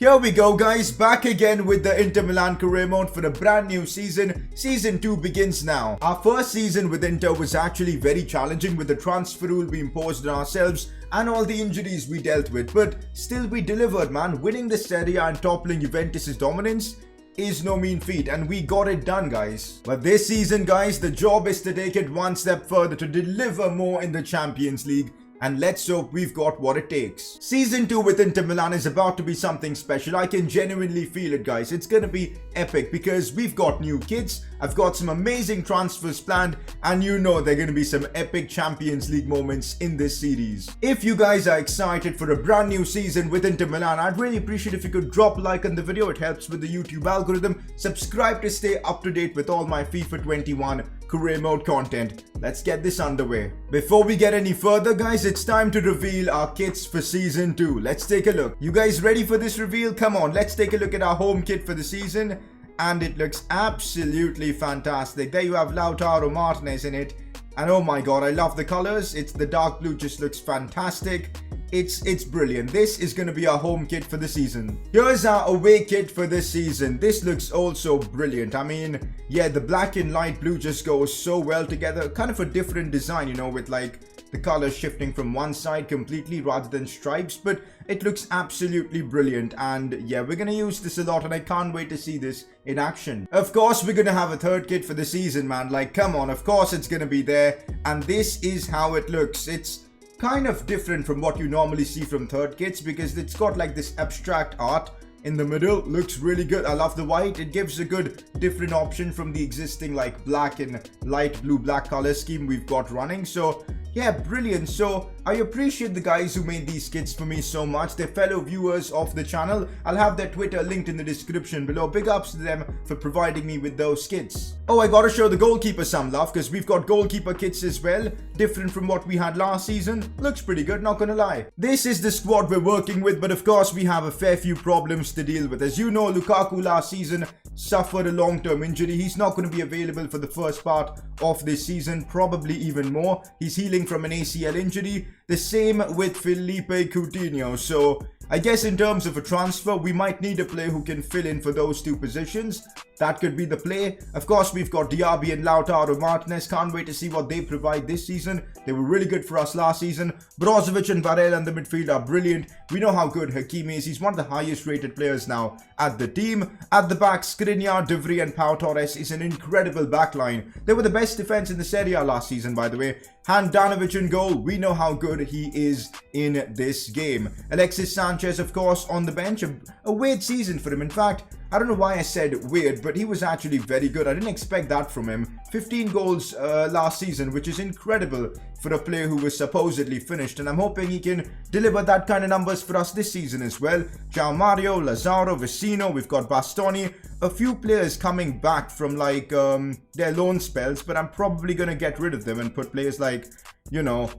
Here we go guys, back again with the Inter Milan career mode for a brand new season. Season 2 begins now. Our first season with Inter was actually very challenging with the transfer rule we imposed on ourselves and all the injuries we dealt with. But still we delivered, man. Winning the Serie A and toppling Juventus' dominance is no mean feat, and we got it done, guys. But this season, guys, the job is to take it one step further to deliver more in the Champions League. And let's hope we've got what it takes. Season 2 with Inter Milan is about to be something special. I can genuinely feel it, guys. It's gonna be epic because we've got new kids. I've got some amazing transfers planned. And you know there are gonna be some epic Champions League moments in this series. If you guys are excited for a brand new season with Inter Milan, I'd really appreciate if you could drop a like on the video. It helps with the YouTube algorithm. Subscribe to stay up to date with all my FIFA 21 career mode content. Let's get this underway. Before we get any further, guys, it's time to reveal our kits for season 2. Let's take a look. You guys ready for this reveal? Come on, let's take a look at our home kit for the season. And it looks absolutely fantastic. There you have Lautaro Martinez in it. And oh my god, I love the colors. It's the dark blue, just looks fantastic. It's brilliant. This is going to be our home kit for the season. Here's our away kit for this season. This looks also brilliant. I mean, yeah, the black and light blue just goes so well together. Kind of a different design, you know, with like the colors shifting from one side completely rather than stripes. But it looks absolutely brilliant. And yeah, we're going to use this a lot and I can't wait to see this in action. Of course, we're going to have a third kit for the season, man. Like, come on. Of course, it's going to be there. And this is how it looks. It's kind of different from what you normally see from third kits because it's got like this abstract art in the middle. Looks really good. I love the white. It gives a good different option from the existing like black and light blue black color scheme we've got running. So yeah, brilliant. So I appreciate the guys who made these kits for me so much. They're fellow viewers of the channel. I'll have their Twitter linked in the description below. Big ups to them for providing me with those kits. Oh, I gotta show the goalkeeper some love because we've got goalkeeper kits as well. Different from what we had last season. Looks pretty good, not gonna lie. This is the squad we're working with, but of course we have a fair few problems to deal with. As you know, Lukaku last season suffered a long-term injury. He's not going to be available for the first part of this season, probably even more. He's healing from an ACL injury. The same with Felipe Coutinho. So I guess in terms of a transfer, we might need a player who can fill in for those two positions. That could be the play. Of course, we've got Diaby and Lautaro Martinez. Can't wait to see what they provide this season. They were really good for us last season. Brozovic and Varela in the midfield are brilliant. We know how good Hakimi is. He's one of the highest rated players now at the team. At the back, Skriniar, De Vrij and Pau Torres is an incredible backline. They were the best defense in the Serie A last season, by the way. Handanovic in goal. We know how good he is in this game. Alexis Sanchez, of course, on the bench. A weird season for him. In fact, I don't know why I said weird, but he was actually very good. I didn't expect that from him. 15 goals last season, which is incredible for a player who was supposedly finished. And I'm hoping he can deliver that kind of numbers for us this season as well. João Mario, Lazaro, Vecino, we've got Bastoni. A few players coming back from like their loan spells, but I'm probably going to get rid of them and put players like, you know,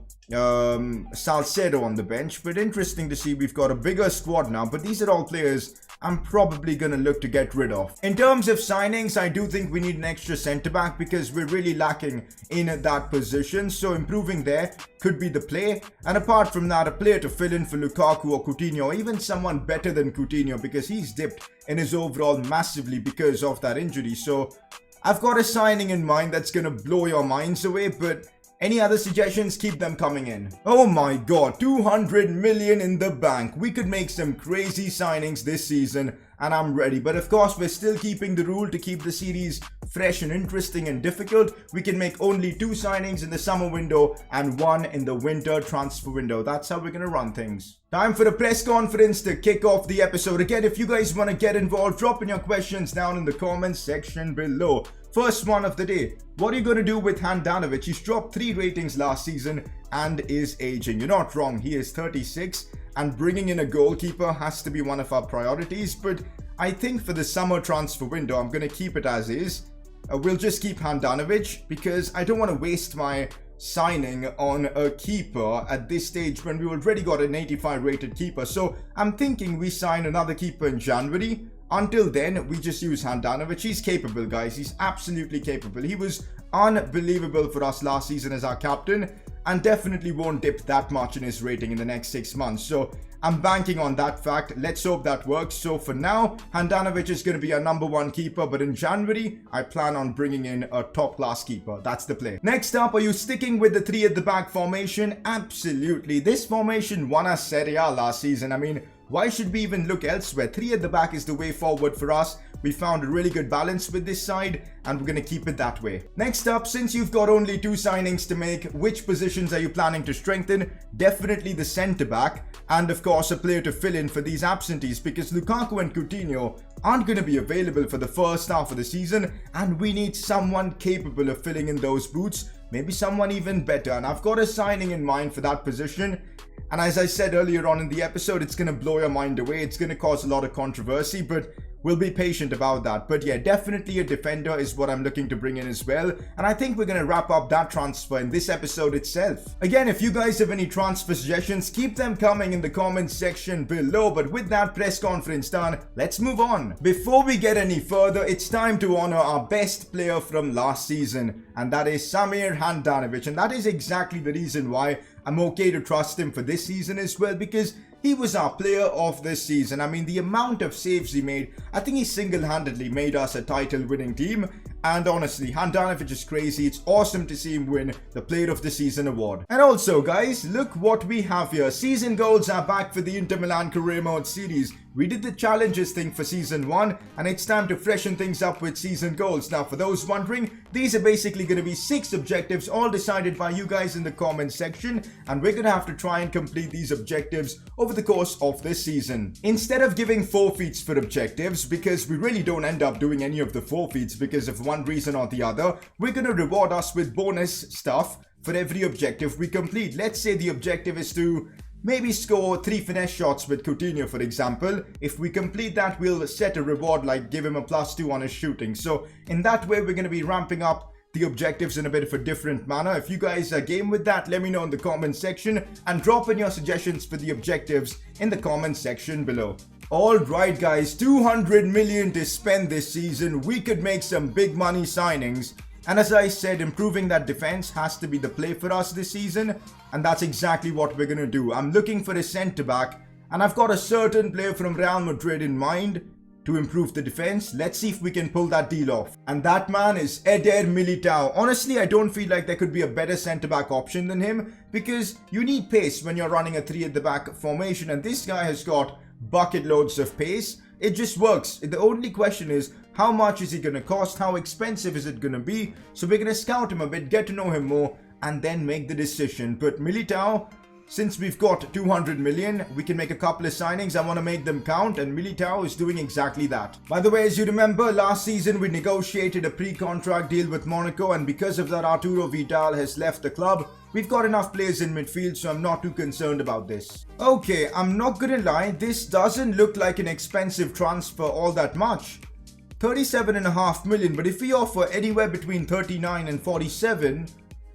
Salcedo on the bench. But interesting to see we've got a bigger squad now, but these are all players I'm probably going to look to get rid of. In terms of signings, I do think we need an extra centre-back because we're really lacking in that position. So improving there could be the play. And apart from that, a player to fill in for Lukaku or Coutinho, or even someone better than Coutinho because he's dipped in his overall massively because of that injury. So I've got a signing in mind that's going to blow your minds away, but any other suggestions, keep them coming in. Oh my god, 200 million in the bank. We could make some crazy signings this season and I'm ready. But of course, we're still keeping the rule to keep the series fresh and interesting and difficult. We can make only 2 signings in the summer window and 1 in the winter transfer window. That's how we're going to run things. Time for the press conference to kick off the episode. Again, if you guys want to get involved, drop in your questions down in the comments section below. First one of the day. What are you going to do with Handanovic? He's dropped 3 ratings last season and is aging. You're not wrong. He is 36 and bringing in a goalkeeper has to be one of our priorities. But I think for the summer transfer window, I'm going to keep it as is. We'll just keep Handanovic because I don't want to waste my signing on a keeper at this stage when we already got an 85 rated keeper. So I'm thinking we sign another keeper in January. Until then, we just use Handanovic. He's capable, guys. He's absolutely capable. He was unbelievable for us last season as our captain and definitely won't dip that much in his rating in the next 6 months. So I'm banking on that fact. Let's hope that works. So for now, Handanovic is going to be our number 1 keeper. But in January, I plan on bringing in a top-class keeper. That's the play. Next up, are you sticking with the 3 at the back formation? Absolutely. This formation won us Serie A last season. I mean, why should we even look elsewhere? 3 at the back is the way forward for us. We found a really good balance with this side, and we're going to keep it that way. Next up, since you've got only 2 signings to make, which positions are you planning to strengthen? Definitely the centre-back, and of course a player to fill in for these absentees, because Lukaku and Coutinho aren't going to be available for the first half of the season, and we need someone capable of filling in those boots, maybe someone even better, and I've got a signing in mind for that position. And as I said earlier on in the episode, it's going to blow your mind away. It's going to cause a lot of controversy, but we'll be patient about that. But yeah, definitely a defender is what I'm looking to bring in as well. And I think we're going to wrap up that transfer in this episode itself. Again, if you guys have any transfer suggestions, keep them coming in the comments section below. But with that press conference done, let's move on. Before we get any further, it's time to honor our best player from last season. And that is Samir Handanovic. And that is exactly the reason why I'm okay to trust him for this season as well, because he was our player of this season. I mean, the amount of saves he made, I think he single-handedly made us a title-winning team. And honestly, Handanovic is crazy. It's awesome to see him win the Player of the Season award. And also, guys, look what we have here. Season goals are back for the Inter Milan Career Mode series. We did the challenges thing for Season 1, and it's time to freshen things up with season goals. Now, for those wondering, these are basically going to be 6 objectives, all decided by you guys in the comments section, and we're going to have to try and complete these objectives over the course of this season. Instead of giving forfeits for objectives, because we really don't end up doing any of the forfeits because of one reason or the other, we're going to reward us with bonus stuff for every objective we complete. Let's say the objective is to maybe score 3 finesse shots with Coutinho, for example. If we complete that, we'll set a reward like give him a +2 on his shooting. So in that way, we're going to be ramping up the objectives in a bit of a different manner. If you guys are game with that, let me know in the comment section and drop in your suggestions for the objectives in the comment section below. Alright guys, 200 million to spend this season. We could make some big money signings. And as I said, improving that defense has to be the play for us this season. And that's exactly what we're going to do. I'm looking for a centre-back. And I've got a certain player from Real Madrid in mind to improve the defense. Let's see if we can pull that deal off. And that man is Eder Militao. Honestly, I don't feel like there could be a better centre-back option than him, because you need pace when you're running a 3 at the back formation. And this guy has got bucket loads of pace. It just works. The only question is, how much is he going to cost? How expensive is it going to be? So we're going to scout him a bit, get to know him more, and then make the decision. But Militao, since we've got 200 million, we can make a couple of signings. I want to make them count, and Militao is doing exactly that. By the way, as you remember, last season we negotiated a pre-contract deal with Monaco, and because of that, Arturo Vidal has left the club. We've got enough players in midfield, so I'm not too concerned about this. Okay, I'm not gonna lie, this doesn't look like an expensive transfer all that much. 37.5 million, but if we offer anywhere between 39 and 47,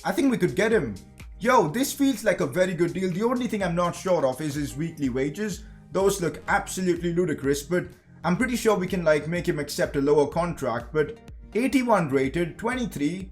I think we could get him. Yo, this feels like a very good deal. The only thing I'm not sure of is his weekly wages. Those look absolutely ludicrous, but I'm pretty sure we can make him accept a lower contract. But 81 rated, 23,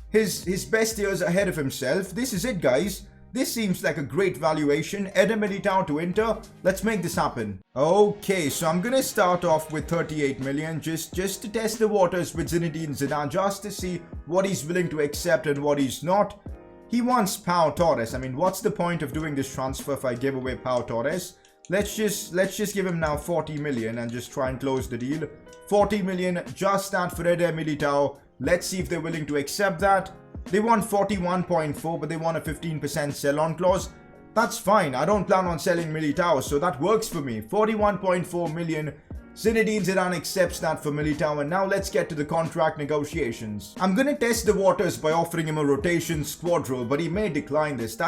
his best years ahead of himself. This is it, guys. This seems like a great valuation. Eder Militao to Inter. Let's make this happen. Okay, so I'm gonna start off with 38 million just to test the waters with Zinedine Zidane, just to see what he's willing to accept and what he's not. He wants Pau Torres. I mean, what's the point of doing this transfer if I give away Pau Torres? Let's just give him now 40 million and just try and close the deal. 40 million, just that for Eder Militao. Let's see if they're willing to accept that. They want 41.4, but they want a 15% sell-on clause. That's fine. I don't plan on selling Militao, so that works for me. 41.4 million. Zinedine Zidane accepts that for Militao, and now let's get to the contract negotiations. I'm gonna test the waters by offering him a rotation squad role, but he may decline this.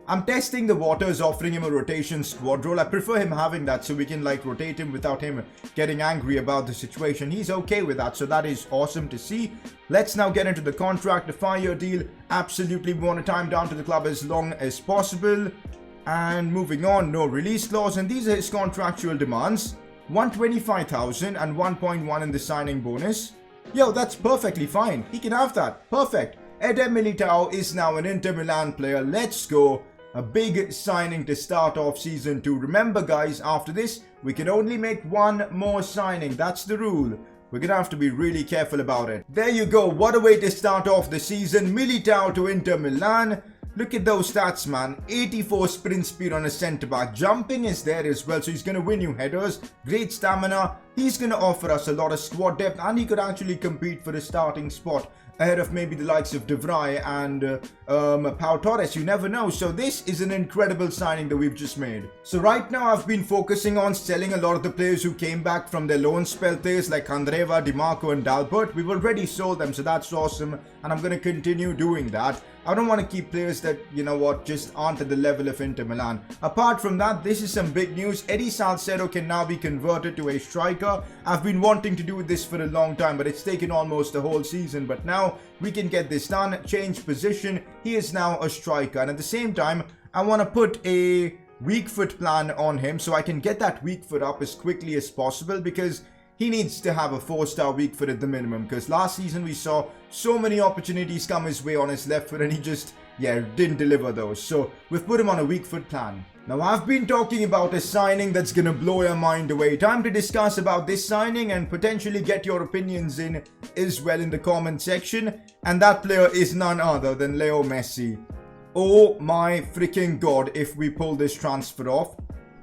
I'm testing the waters, offering him a rotation squad role. I prefer him having that so we can rotate him without him getting angry about the situation. He's okay with that, so that is awesome to see. Let's now get into the contract, the 5-year deal. Absolutely, we want to time down to the club as long as possible. And moving on, no release clause, and these are his contractual demands. 125,000 and 1.1 in the signing bonus. Yo, that's perfectly fine. He can have that. Perfect. Eder Militao is now an Inter Milan player. Let's go. a big signing to start off season 2. Remember guys, after this, we can only make one more signing. That's the rule. We're going to have to be really careful about it. There you go. What a way to start off the season. Militao to Inter Milan. Look at those stats, man. 84 sprint speed on a centre-back. Jumping is there as well, so he's going to win you headers. Great stamina. He's going to offer us a lot of squad depth, and he could actually compete for the starting spot ahead of maybe the likes of De Vrij and Pau Torres. You never know. So this is an incredible signing that we've just made. So right now I've been focusing on selling a lot of the players who came back from their loan spell, players like Candreva, Di Marco and Dalbert. We've already sold them, so that's awesome, and I'm going to continue doing that. I don't want to keep players that, you know what, just aren't at the level of Inter Milan. Apart from that, this is some big news. Eddie Salcedo can now be converted to a striker. I've been wanting to do this for a long time, but it's taken almost a whole season. But now we can get this done, change position. He is now a striker. And at the same time, I want to put a weak foot plan on him so I can get that weak foot up as quickly as possible, because he needs to have a 4-star weak foot at the minimum, because last season we saw so many opportunities come his way on his left foot and he just, didn't deliver those. So we've put him on a weak foot plan. Now I've been talking about a signing that's gonna blow your mind away. Time to discuss about this signing and potentially get your opinions in as well in the comment section. And that player is none other than Leo Messi. Oh my freaking god, if we pull this transfer off.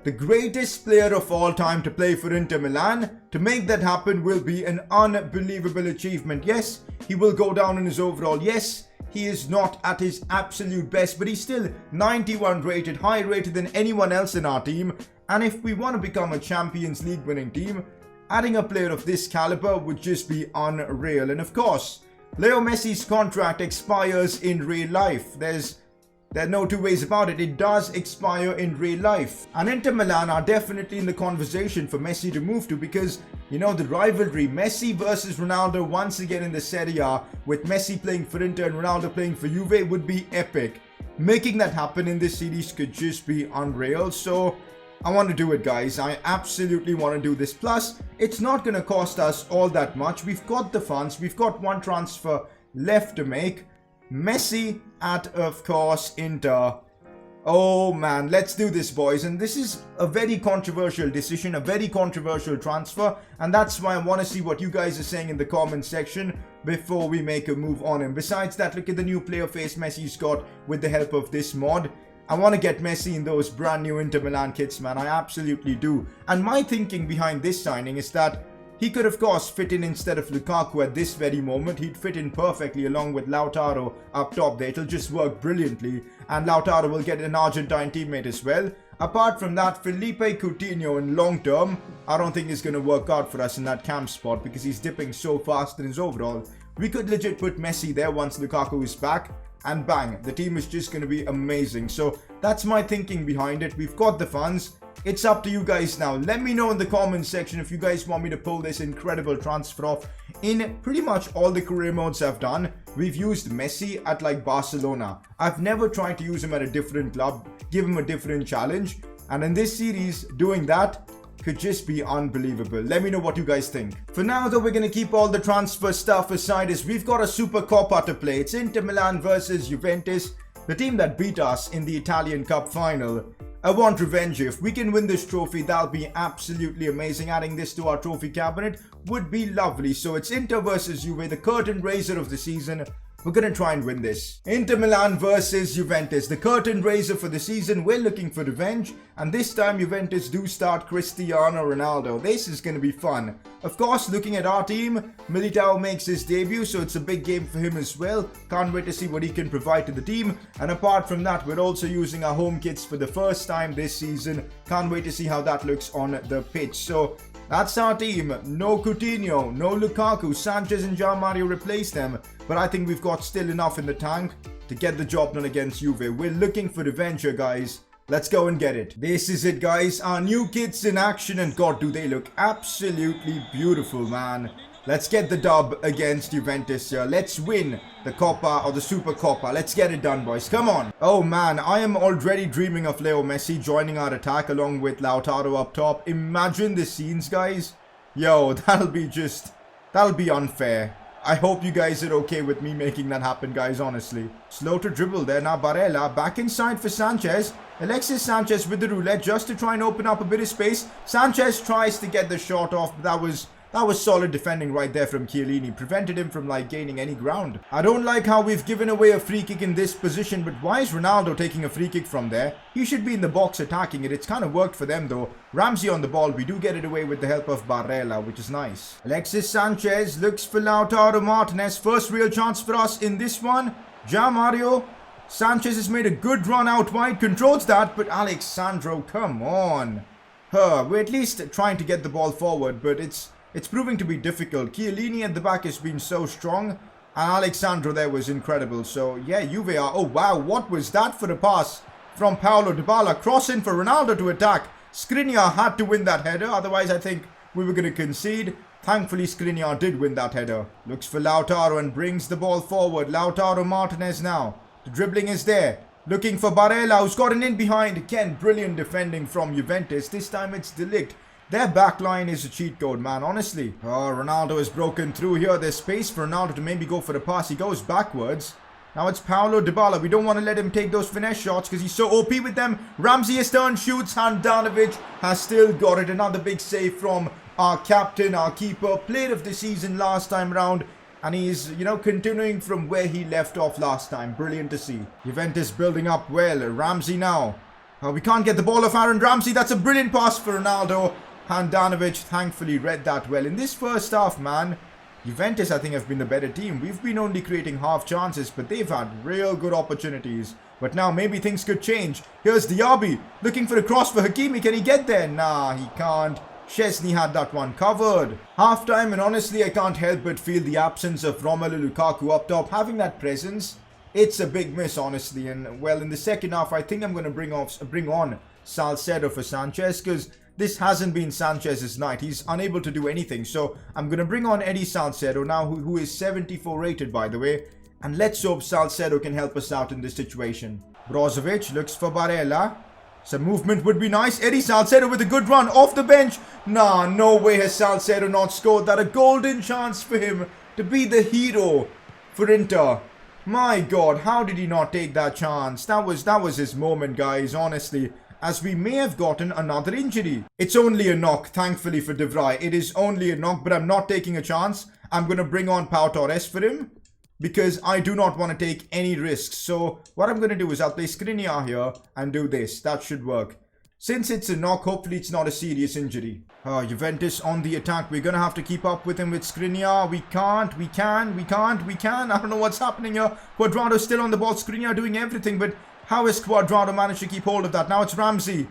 The greatest player of all time to play for Inter Milan. To make that happen will be an unbelievable achievement. Yes, he will go down in his overall. Yes, he is not at his absolute best, but he's still 91 rated, higher rated than anyone else in our team. And if we want to become a Champions League winning team, adding a player of this caliber would just be unreal. And of course, Leo Messi's contract expires in real life. There's no two ways about it. It does expire in real life. And Inter Milan are definitely in the conversation for Messi to move to, because, you know, the rivalry, Messi versus Ronaldo once again in the Serie A, with Messi playing for Inter and Ronaldo playing for Juve, would be epic. Making that happen in this series could just be unreal. So I want to do it, guys. I absolutely want to do this. Plus, it's not going to cost us all that much. We've got the funds. We've got one transfer left to make. Messi at, of course, Inter. Oh man, let's do this, boys. And this is a very controversial decision, a very controversial transfer, and that's why I want to see what you guys are saying in the comment section before we make a move on him. Besides that, look at the new player face Messi's got with the help of this mod. I want to get Messi in those brand new Inter Milan kits, man. I absolutely do. And my thinking behind this signing is that he could, of course, fit in instead of Lukaku at this very moment. He'd fit in perfectly along with Lautaro up top there. It'll just work brilliantly. And Lautaro will get an Argentine teammate as well. Apart from that, Felipe Coutinho in long term, I don't think is going to work out for us in that camp spot, because he's dipping so fast in his overall. We could legit put Messi there once Lukaku is back. And bang, the team is just going to be amazing. So that's my thinking behind it. We've got the funds. It's up to you guys now. Let me know in the comment section if you guys want me to pull this incredible transfer off. In pretty much all the career modes I've done, we've used Messi at like Barcelona. I've never tried to use him at a different club, give him a different challenge. And in this series, doing that could just be unbelievable. Let me know what you guys think. For now though, we're going to keep all the transfer stuff aside, as we've got a Super Coppa to play. It's Inter Milan versus Juventus, the team that beat us in the Italian Cup final. I want revenge. If we can win this trophy, that'll be absolutely amazing. Adding this to our trophy cabinet would be lovely. So it's Inter versus Juve, the curtain raiser of the season. We're going to try and win this. Inter Milan versus Juventus, the curtain raiser for the season. We're looking for revenge, and this time Juventus do start Cristiano Ronaldo. This is going to be fun. Of course, looking at our team, Militao makes his debut, so it's a big game for him as well. Can't wait to see what he can provide to the team. And apart from that, we're also using our home kits for the first time this season. Can't wait to see how that looks on the pitch. So that's our team. No Coutinho, no Lukaku. Sanchez and João Mario replaced them. But I think we've got still enough in the tank to get the job done against Juve. We're looking for revenge here, guys. Let's go and get it. This is it, guys. Our new kits in action. And God, do they look absolutely beautiful, man. Let's get the dub against Juventus here. Let's win the Coppa or the Super Coppa. Let's get it done, boys. Come on. Oh, man. I am already dreaming of Leo Messi joining our attack along with Lautaro up top. Imagine the scenes, guys. Yo, that'll be unfair. I hope you guys are okay with me making that happen, guys, honestly. Slow to dribble there. Now Barella back inside for Sanchez. Alexis Sanchez with the roulette just to try and open up a bit of space. Sanchez tries to get the shot off, but that was solid defending right there from Chiellini. Prevented him from gaining any ground. I don't like how we've given away a free kick in this position, but why is Ronaldo taking a free kick from there? He should be in the box attacking it. It's kind of worked for them though. Ramsey on the ball. We do get it away with the help of Barella, which is nice. Alexis Sanchez looks for Lautaro Martinez. First real chance for us in this one. Mario. Sanchez has made a good run out wide. Controls that, but Alexandro, come on. We're at least trying to get the ball forward, but it's proving to be difficult. Chiellini at the back has been so strong. And Alexandro there was incredible. So, yeah, Juve are... Oh, wow. What was that for a pass from Paulo Dybala? Cross in for Ronaldo to attack. Skriniar had to win that header. Otherwise, I think we were going to concede. Thankfully, Skriniar did win that header. Looks for Lautaro and brings the ball forward. Lautaro Martinez now. The dribbling is there. Looking for Barella, who's gotten in behind. Again, brilliant defending from Juventus. This time it's De Ligt. Their backline is a cheat code, man, honestly. Oh, Ronaldo has broken through here. There's space for Ronaldo to maybe go for a pass. He goes backwards. Now it's Paulo Dybala. We don't want to let him take those finesse shots because he's so OP with them. Ramsey has turned, shoots. Handanovic has still got it. Another big save from our captain, our keeper. Player of the season last time round. And he's, continuing from where he left off last time. Brilliant to see. Juventus building up well. Ramsey now. We can't get the ball off Aaron Ramsey. That's a brilliant pass for Ronaldo. Handanovic thankfully read that well. In this first half, man, Juventus, I think, have been the better team. We've been only creating half chances, but they've had real good opportunities. But now maybe things could change. Here's Diaby looking for a cross for Hakimi. Can he get there? Nah, he can't. Chesney had that one covered. Half time, and honestly, I can't help but feel the absence of Romelu Lukaku up top. Having that presence, it's a big miss, honestly. And, well, in the second half, I think I'm going to bring on Salcedo for Sanchez, because this hasn't been Sanchez's night. He's unable to do anything. So I'm going to bring on Eddie Salcedo now, who is 74 rated, by the way. And let's hope Salcedo can help us out in this situation. Brozovic looks for Barella. Some movement would be nice. Eddie Salcedo with a good run off the bench. Nah, no way has Salcedo not scored that. A golden chance for him to be the hero for Inter. My God, how did he not take that chance? That was his moment, guys, honestly. As we may have gotten another injury. It's only a knock, thankfully for De Vrij. It is only a knock, but I'm not taking a chance. I'm going to bring on Pau Torres for him, because I do not want to take any risks. So what I'm going to do is I'll play Skriniar here and do this. That should work. Since it's a knock, hopefully it's not a serious injury. Juventus on the attack. We're going to have to keep up with him with Skriniar. We can. I don't know what's happening here. Cuadrado's still on the ball. Skriniar doing everything, but how has Cuadrado managed to keep hold of that? Now it's Ramsey.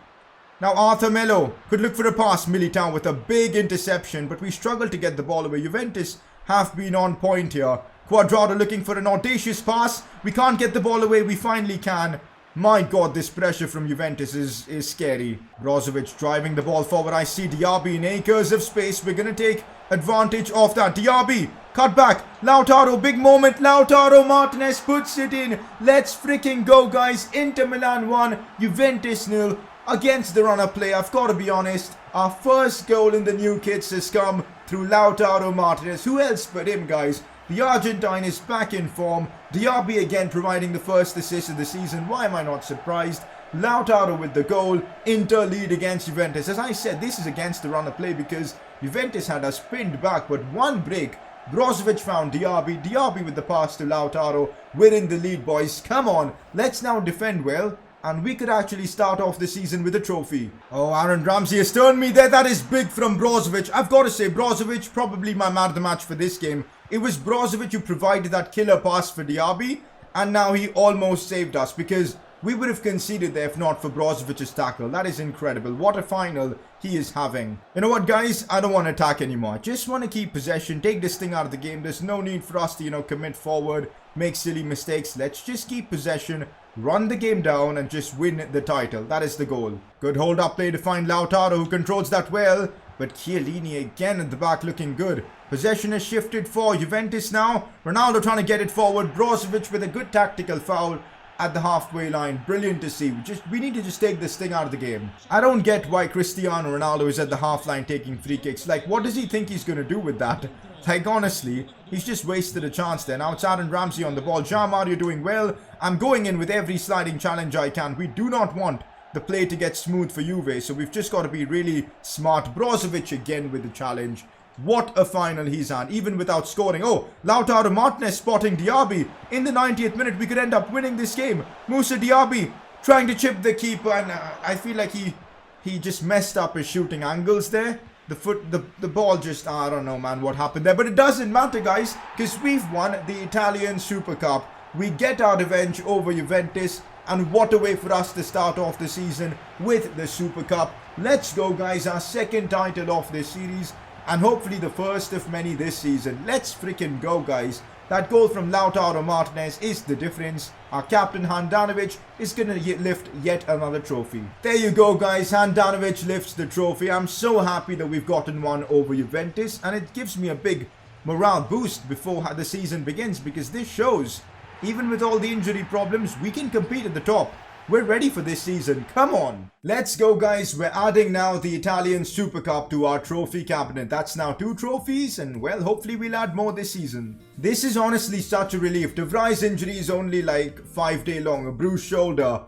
Now Arthur Melo could look for a pass. Militao with a big interception, but we struggled to get the ball away. Juventus have been on point here. Cuadrado looking for an audacious pass. We can't get the ball away. We finally can. My God, this pressure from Juventus is scary. Brozovic driving the ball forward. I see Diaby in acres of space. We're going to take advantage of that. Diaby, cut back. Lautaro, big moment. Lautaro Martinez puts it in. Let's freaking go, guys. Inter Milan 1, Juventus 0 against the runner play. I've got to be honest. Our first goal in the new kits has come through Lautaro Martinez. Who else but him, guys? The Argentine is back in form. Diaby again providing the first assist of the season. Why am I not surprised? Lautaro with the goal. Inter lead against Juventus. As I said, this is against the runner play because Juventus had us pinned back. But one break. Brozovic found Diaby. Diaby with the pass to Lautaro. We're in the lead, boys. Come on. Let's now defend well. And we could actually start off the season with a trophy. Oh, Aaron Ramsey has turned me there. That is big from Brozovic. I've got to say, Brozovic, probably my man of the match for this game. It was Brozovic who provided that killer pass for Diaby. And now he almost saved us because we would have conceded there if not for Brozovic's tackle. That is incredible. What a final he is having. You know what, guys? I don't want to attack anymore. I just want to keep possession. Take this thing out of the game. There's no need for us to, commit forward. Make silly mistakes. Let's just keep possession. Run the game down and just win the title. That is the goal. Good hold-up play to find Lautaro, who controls that well. But Chiellini again at the back looking good. Possession has shifted for Juventus now. Ronaldo trying to get it forward. Brozovic with a good tactical foul. at the halfway line. Brilliant to see. We need to just take this thing out of the game. I don't get why Cristiano Ronaldo is at the half line taking free kicks. Like, what does he think he's going to do with that? Like, honestly, he's just wasted a chance there. Now it's Aaron Ramsey on the ball. Jean-Mario doing well. I'm going in with every sliding challenge I can. We do not want the play to get smooth for Juve, so we've just got to be really smart. Brozovic again with the challenge. What a final he's had, even without scoring. Oh, Lautaro Martinez spotting Diaby. In the 90th minute, we could end up winning this game. Moussa Diaby trying to chip the keeper, and I feel like he just messed up his shooting angles there. The ball just, I don't know, man, what happened there. But it doesn't matter, guys, because we've won the Italian Super Cup. We get our revenge over Juventus. And what a way for us to start off the season with the Super Cup. Let's go, guys. Our second title of this series. And hopefully the first of many this season. Let's freaking go, guys. That goal from Lautaro Martinez is the difference. Our captain Handanovic is going to lift yet another trophy. There you go, guys. Handanovic lifts the trophy. I'm so happy that we've gotten one over Juventus. And it gives me a big morale boost before the season begins. Because this shows, even with all the injury problems, we can compete at the top. We're ready for this season. Come on. Let's go, guys. We're adding now the Italian Super Cup to our trophy cabinet. That's now 2 trophies. And, well, hopefully we'll add more this season. This is honestly such a relief. De Vrij's injury is only like 5 days long. A bruised shoulder.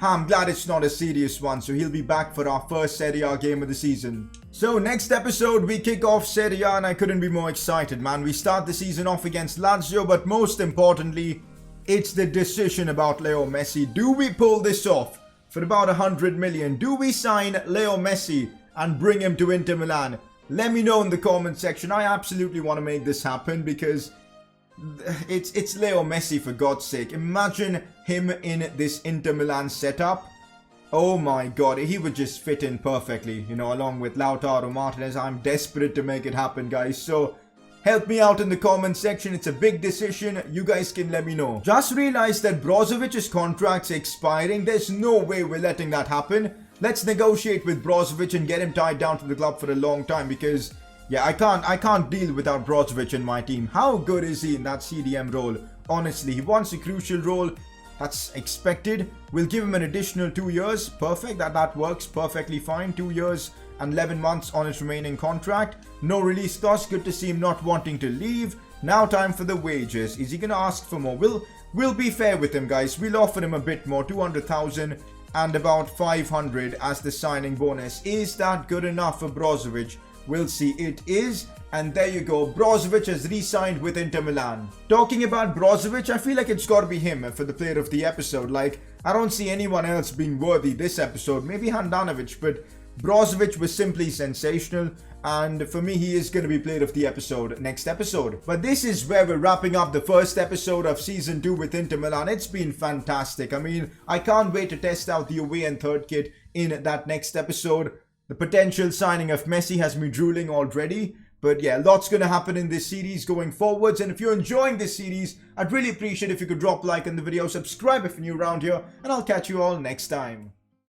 I'm glad it's not a serious one. So he'll be back for our first Serie A game of the season. So next episode we kick off Serie A, and I couldn't be more excited, man. We start the season off against Lazio. But most importantly, it's the decision about Leo Messi. Do we pull this off for about 100 million? Do we sign Leo Messi and bring him to Inter Milan? Let me know in the comment section. I absolutely want to make this happen because it's Leo Messi, for God's sake. Imagine him in this Inter Milan setup. Oh my God, he would just fit in perfectly, you know, along with Lautaro Martinez. I'm desperate to make it happen, guys. So help me out in the comment section. It's a big decision. You guys can let me know. Just realized that Brozovic's contract's expiring. There's no way we're letting that happen. Let's negotiate with Brozovic and get him tied down to the club for a long time because, yeah, I can't deal without Brozovic in my team. How good is he in that CDM role? Honestly, he wants a crucial role. That's expected. We'll give him an additional 2 years. Perfect. That works perfectly fine. 2 years and 11 months on his remaining contract. No release clause. Good to see him not wanting to leave. Now time for the wages. Is he going to ask for more? We'll be fair with him, guys. We'll offer him a bit more. 200,000 and about 500 as the signing bonus. Is that good enough for Brozovic? We'll see. It is. And there you go. Brozovic has re-signed with Inter Milan. Talking about Brozovic, I feel like it's got to be him for the player of the episode. Like, I don't see anyone else being worthy this episode. Maybe Handanovic, but Brozovic was simply sensational. And for me, he is going to be player of the episode next episode. But this is where we're wrapping up the first episode of Season 2 with Inter Milan. It's been fantastic. I mean, I can't wait to test out the away and third kit in that next episode. The potential signing of Messi has me drooling already. But yeah, lots going to happen in this series going forwards. And if you're enjoying this series, I'd really appreciate if you could drop a like on the video, subscribe if you're new around here, and I'll catch you all next time.